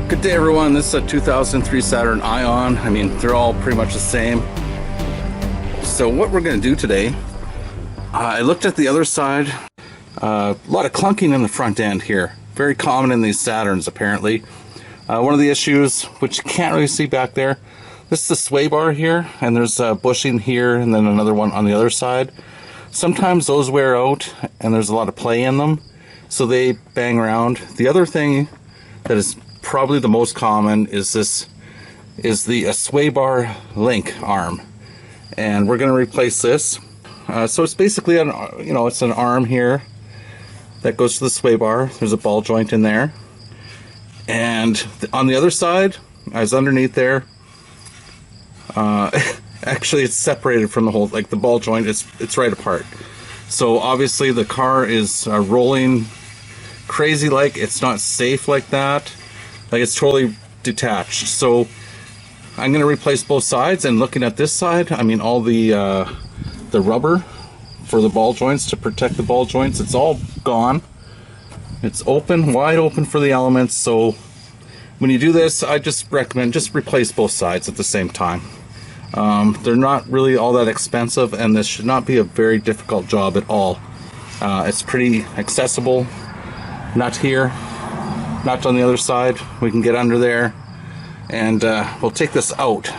Good day everyone, this is a 2003 Saturn Ion. I mean, they're all pretty much the same. So what we're going to do today, I looked at the other side. A lot of clunking in the front end here. Very common in these Saturns apparently. One of the issues, which you can't really see back there, this is the sway bar here, and there's a bushing here and then another one on the other side. Sometimes those wear out and there's a lot of play in them, so they bang around. The other thing that is probably the most common is the sway bar link arm, and we're going to replace this. So it's basically it's an arm here that goes to the sway bar. There's a ball joint in there, and on the other side, as underneath there, actually it's separated from the whole, like the ball joint, it's right apart. So obviously the car is rolling crazy, like it's not safe like that. Like it's totally detached. So I'm going to replace both sides, and looking at this side, I mean all the rubber for the ball joints to protect the ball joints, it's all gone. It's open, wide open for the elements. So when you do this, I just recommend just replace both sides at the same time. They're not really all that expensive, and this should not be a very difficult job at all. It's pretty accessible. Nut here, nut on the other side, we can get under there, and we'll take this out.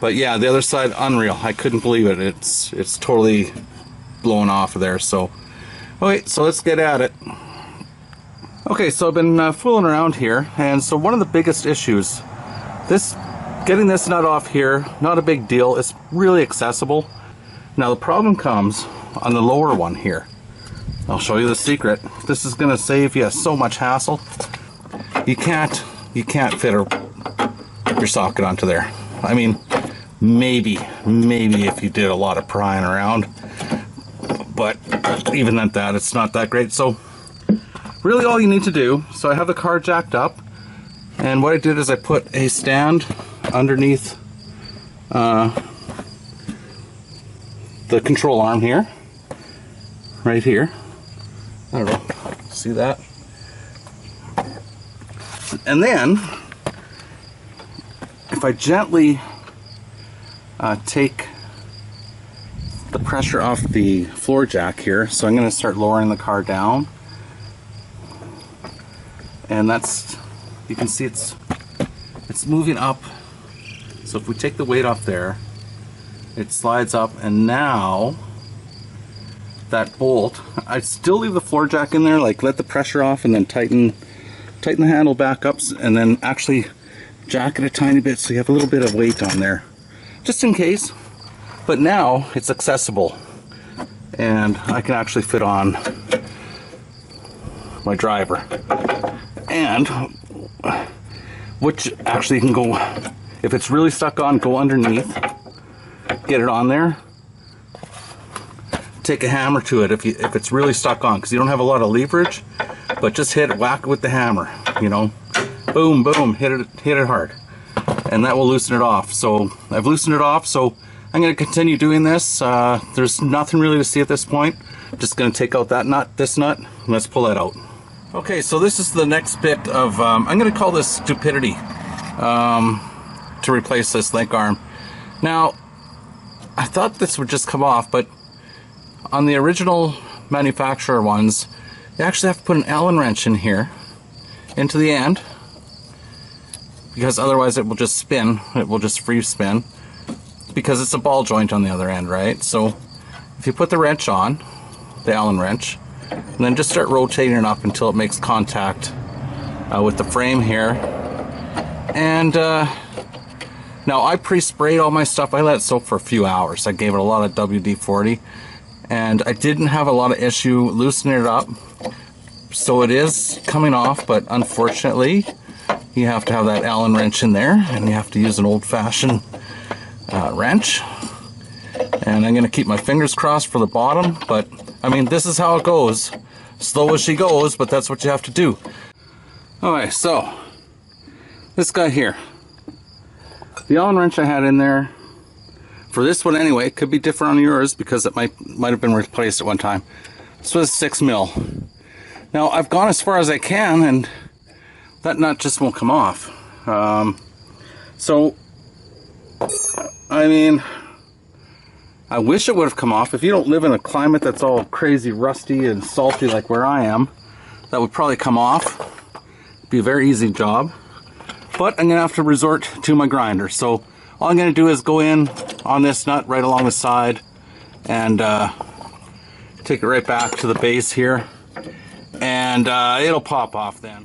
But yeah, the other side, unreal. I couldn't believe it. It's totally blown off of there. So okay, so let's get at it. Okay, so I've been fooling around here, and so one of the biggest issues, getting this nut off here, not a big deal. It's really accessible. Now the problem comes on the lower one here. I'll show you the secret. This is going to save you so much hassle. You can't fit your socket onto there. I mean, maybe if you did a lot of prying around, but even at that, it's not that great. So really all you need to do, so I have the car jacked up, and what I did is I put a stand underneath the control arm here, right here. I don't know, see that? And then, if I gently take the pressure off the floor jack here, so I'm going to start lowering the car down, and you can see it's moving up. So if we take the weight off there, it slides up, and now that bolt, I still leave the floor jack in there, like let the pressure off and then tighten the handle back up, and then actually jack it a tiny bit so you have a little bit of weight on there, just in case. But now it's accessible, and I can actually fit on my driver, and which actually can go, if it's really stuck on, go underneath, get it on there, take a hammer to it if it's really stuck on, because you don't have a lot of leverage, but just whack it with the hammer, boom, boom, hit it hard, and that will loosen it off. So I've loosened it off, so I'm going to continue doing this. There's nothing really to see at this point. I'm just going to take out this nut, and let's pull that out. Okay, so this is the next bit of, I'm going to call this stupidity, to replace this link arm. Now, I thought this would just come off, but on the original manufacturer ones, you actually have to put an Allen wrench in here, into the end, because otherwise it will just spin, it will just free spin, because it's a ball joint on the other end, right? So if you put the wrench on, the Allen wrench, and then just start rotating it up until it makes contact with the frame here. And now I pre-sprayed all my stuff. I let it soak for a few hours. I gave it a lot of WD-40, and I didn't have a lot of issue loosening it up. So it is coming off, but unfortunately you have to have that Allen wrench in there, and you have to use an old-fashioned wrench. And I'm going to keep my fingers crossed for the bottom, but I mean, this is how it goes. Slow as she goes, but that's what you have to do. Alright, so this guy here, the Allen wrench I had in there for this one anyway, it could be different on yours because it might have been replaced at one time. This was 6 mil. Now I've gone as far as I can, and that nut just won't come off. So, I mean, I wish it would have come off. If you don't live in a climate that's all crazy rusty and salty like where I am, that would probably come off. Be a very easy job. But I'm going to have to resort to my grinder. So all I'm going to do is go in on this nut right along the side and take it right back to the base here. And it'll pop off then.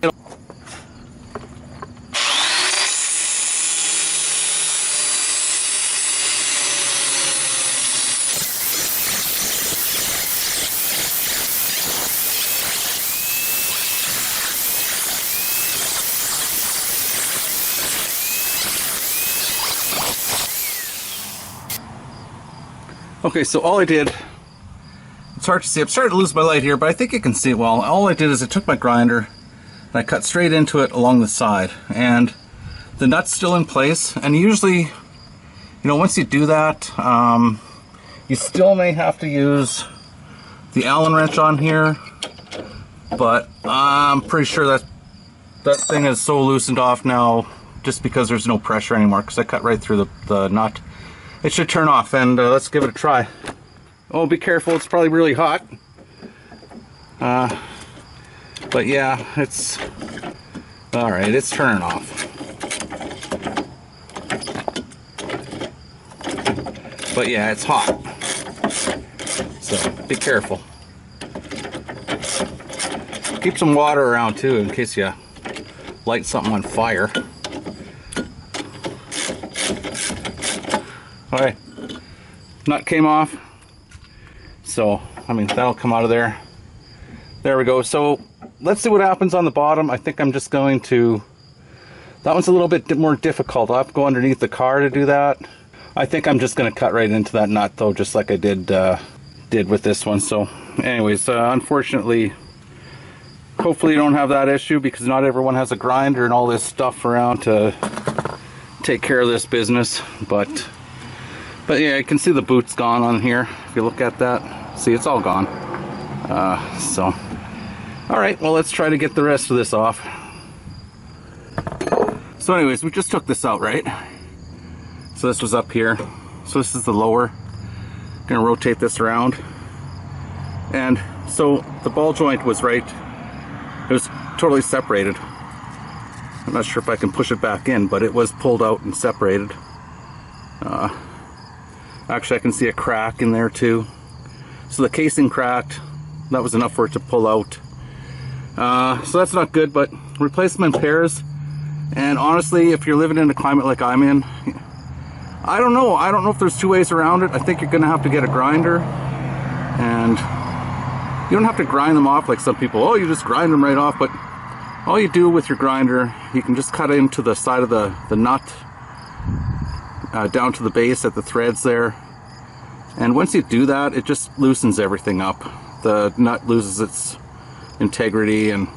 Okay, so all I did, it's hard to see, I'm starting to lose my light here, but I think you can see it well. All I did is I took my grinder and I cut straight into it along the side, and the nut's still in place. And usually, you know, once you do that, you still may have to use the Allen wrench on here, but I'm pretty sure that that thing is so loosened off now just because there's no pressure anymore, because I cut right through the nut. It should turn off, and let's give it a try. Oh, be careful, it's probably really hot. But yeah, it's all right, it's turning off. But yeah, it's hot, so be careful. Keep some water around too in case you light something on fire. Alright, nut came off, so I mean that'll come out of there. There we go. So let's see what happens on the bottom. I think I'm just going to, that one's a little bit more difficult. I'll have to go underneath the car to do that. I think I'm just going to cut right into that nut though, just like I did with this one. So anyways, unfortunately, hopefully you don't have that issue, because not everyone has a grinder and all this stuff around to take care of this business. But yeah, you can see the boot's gone on here. If you look at that, see, it's all gone. So, all right, well, let's try to get the rest of this off. So anyways, we just took this out, right? So this was up here. So this is the lower. Gonna rotate this around. And so the ball joint was right. It was totally separated. I'm not sure if I can push it back in, but it was pulled out and separated. Actually, I can see a crack in there too. So the casing cracked. That was enough for it to pull out. So that's not good, but replace them in pairs. And honestly, if you're living in a climate like I'm in, I don't know if there's two ways around it. I think you're gonna have to get a grinder, and you don't have to grind them off like some people. Oh, you just grind them right off, but all you do with your grinder, you can just cut into the side of the nut, down to the base at the threads there. And once you do that, it just loosens everything up. The nut loses its integrity, and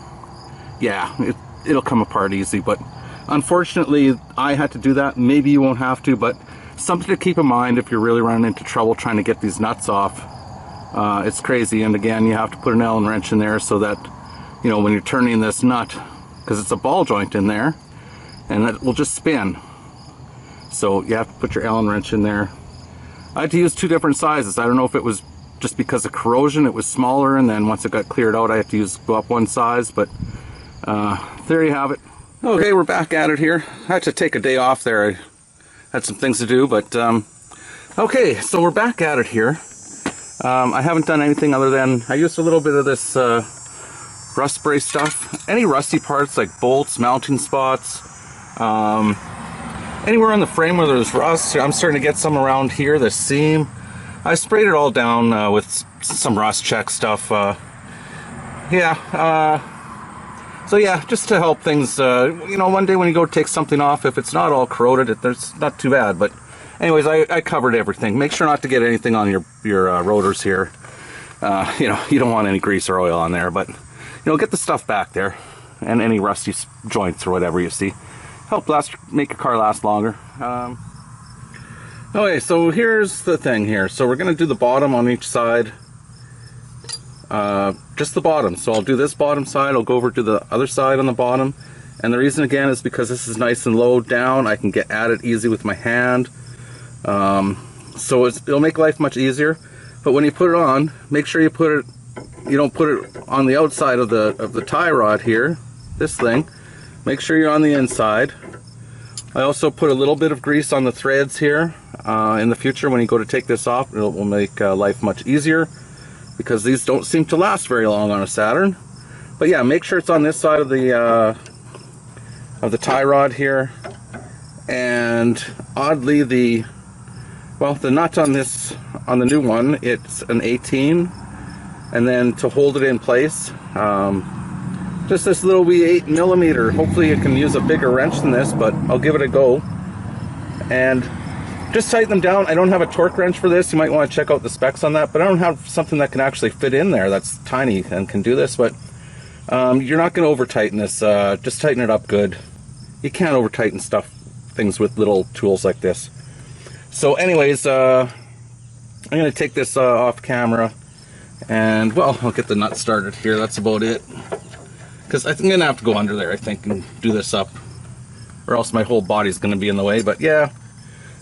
yeah, it'll come apart easy. But unfortunately, I had to do that. Maybe you won't have to, but something to keep in mind if you're really running into trouble trying to get these nuts off. It's crazy, and again, you have to put an Allen wrench in there so that, you know, when you're turning this nut, because it's a ball joint in there, and it will just spin. So you have to put your Allen wrench in there. I had to use two different sizes. I don't know if it was just because of corrosion, it was smaller, and then once it got cleared out, I had to go up one size, but there you have it. Okay, we're back at it here. I had to take a day off there. I had some things to do, but okay, so we're back at it here. I haven't done anything other than, I used a little bit of this rust spray stuff. Any rusty parts like bolts, mounting spots, anywhere on the frame where there's rust. I'm starting to get some around here, the seam. I sprayed it all down with some rust check stuff. So yeah, just to help things, you know, one day when you go take something off, if it's not all corroded, it's not too bad. But anyways, I covered everything. Make sure not to get anything on your rotors here. You know, you don't want any grease or oil on there, but you know, get the stuff back there, and any rusty joints or whatever you see. Help make your car last longer. Okay, so here's the thing here. So we're gonna do the bottom on each side. Just the bottom. So I'll do this bottom side, I'll go over to the other side on the bottom, And the reason again is because this is nice and low down. I can get at it easy with my hand. So it'll make life much easier. But when you put it on, make sure you don't put it on the outside of the tie rod here, this thing. Make sure you're on the inside. I also put a little bit of grease on the threads here. In the future, when you go to take this off, it will make life much easier, because these don't seem to last very long on a Saturn. But yeah, make sure it's on this side of the tie rod here. And oddly, the nut on the new one, it's an 18, and then to hold it in place, just this little wee 8mm. Hopefully it can use a bigger wrench than this, but I'll give it a go. And just tighten them down. I don't have a torque wrench for this. You might want to check out the specs on that, but I don't have something that can actually fit in there that's tiny and can do this. But you're not going to over tighten this. Just tighten it up good. You can't over tighten things with little tools like this. So anyways, I'm going to take this off camera, and well, I'll get the nut started here. That's about it, because I'm going to have to go under there, I think, and do this up, or else my whole body's going to be in the way. But yeah,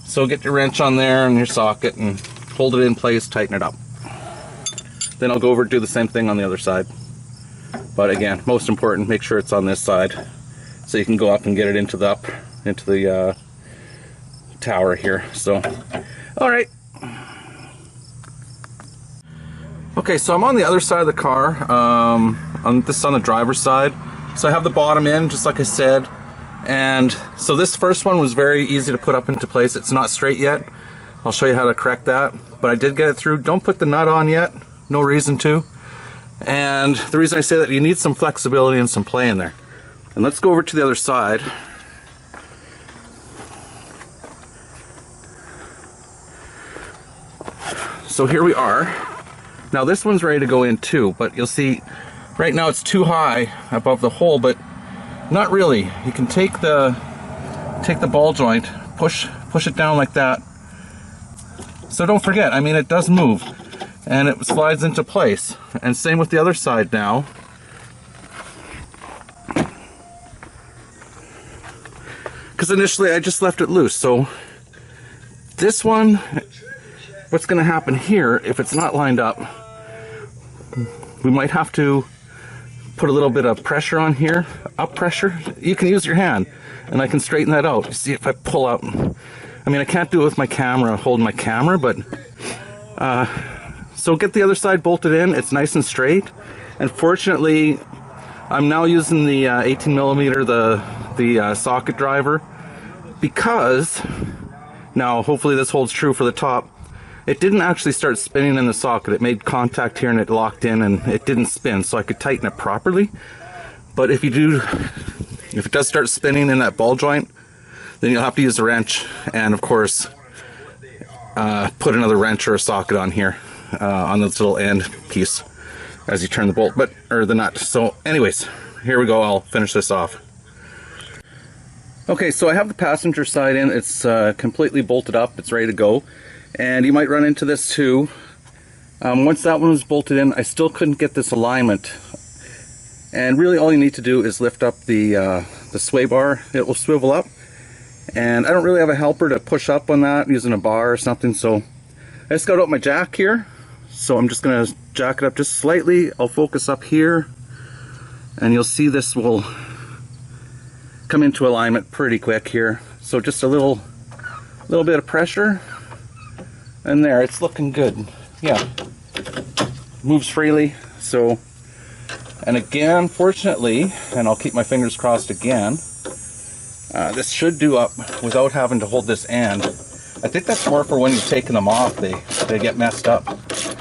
so get your wrench on there and your socket and hold it in place, tighten it up. Then I'll go over and do the same thing on the other side. But again, most important, make sure it's on this side, so you can go up and get it into the tower here. So alright, okay, so I'm on the other side of the car, on the driver's side. So I have the bottom in, just like I said, and so this first one was very easy to put up into place. It's not straight yet. I'll show you how to correct that, but I did get it through. Don't put the nut on yet, no reason to. And the reason I say that, you need some flexibility and some play in there. And let's go over to the other side. So here we are. Now this one's ready to go in too, but you'll see right now it's too high above the hole, but not really. You can take the ball joint, push it down like that. So don't forget, I mean, it does move and it slides into place. And same with the other side now. Because initially I just left it loose. So this one, what's going to happen here, if it's not lined up, we might have to put a little bit of pressure on here, up pressure. You can use your hand, and I can straighten that out. You see, if I pull up, I mean, I can't do it with my camera, holding my camera, but so get the other side bolted in. It's nice and straight. And fortunately, I'm now using the 18mm, the socket driver, because now hopefully this holds true for the top. It didn't actually start spinning in the socket. It made contact here and it locked in and it didn't spin, so I could tighten it properly. But if it does start spinning in that ball joint, then you'll have to use a wrench and of course put another wrench or a socket on here on this little end piece as you turn the bolt, or the nut. So anyways, here we go. I'll finish this off. Okay, so I have the passenger side in. It's completely bolted up. It's ready to go. And you might run into this too. Once that one was bolted in, I still couldn't get this alignment. And really all you need to do is lift up the sway bar. It will swivel up. And I don't really have a helper to push up on that using a bar or something, so I just got out my jack here. So I'm just going to jack it up just slightly. I'll focus up here. And you'll see this will come into alignment pretty quick here. So just a little bit of pressure. And there, it's looking good. Yeah, moves freely. So, and again, fortunately, and I'll keep my fingers crossed again, this should do up without having to hold this end. I think that's more for when you're taking them off, they get messed up.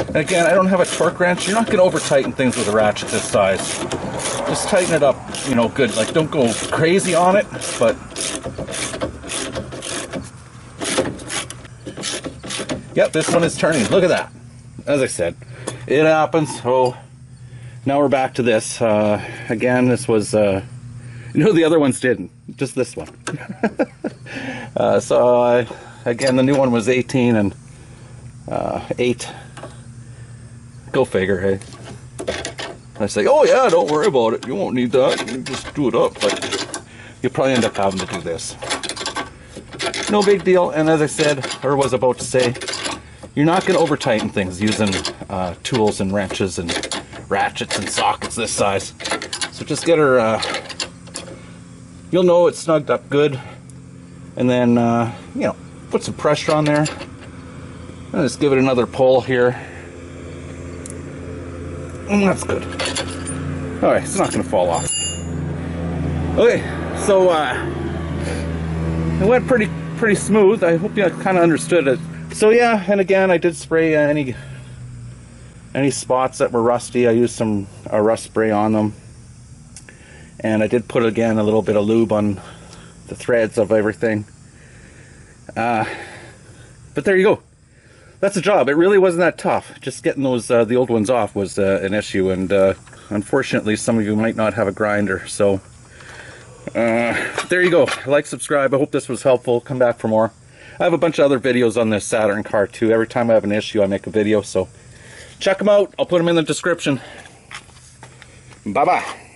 And again, I don't have a torque wrench. You're not going to over tighten things with a ratchet this size. Just tighten it up, you know, good. Like, don't go crazy on it, but yep, this one is turning. Look at that. As I said, it happens. So now we're back to this. Again, this was, the other ones didn't. Just this one. Again, the new one was 18 and 8. Go figure, hey. I say, oh yeah, don't worry about it. You won't need that. You just do it up. But you'll probably end up having to do this. No big deal, and as I said, or was about to say, you're not going to over tighten things using tools and wrenches and ratchets and sockets this size. So just get her, you'll know it's snugged up good, and then, you know, put some pressure on there, and just give it another pull here, and that's good. Alright, it's not going to fall off. Okay, so it went pretty smooth. I hope you kind of understood it. So yeah, and again, I did spray any spots that were rusty. I used some rust spray on them, and I did put again a little bit of lube on the threads of everything. But there you go. That's a job. It really wasn't that tough. Just getting those the old ones off was an issue, and unfortunately, some of you might not have a grinder. So there you go. Like, subscribe. I hope this was helpful. Come back for more. I have a bunch of other videos on this Saturn car too. Every time I have an issue, I make a video. So check them out. I'll put them in the description. Bye bye.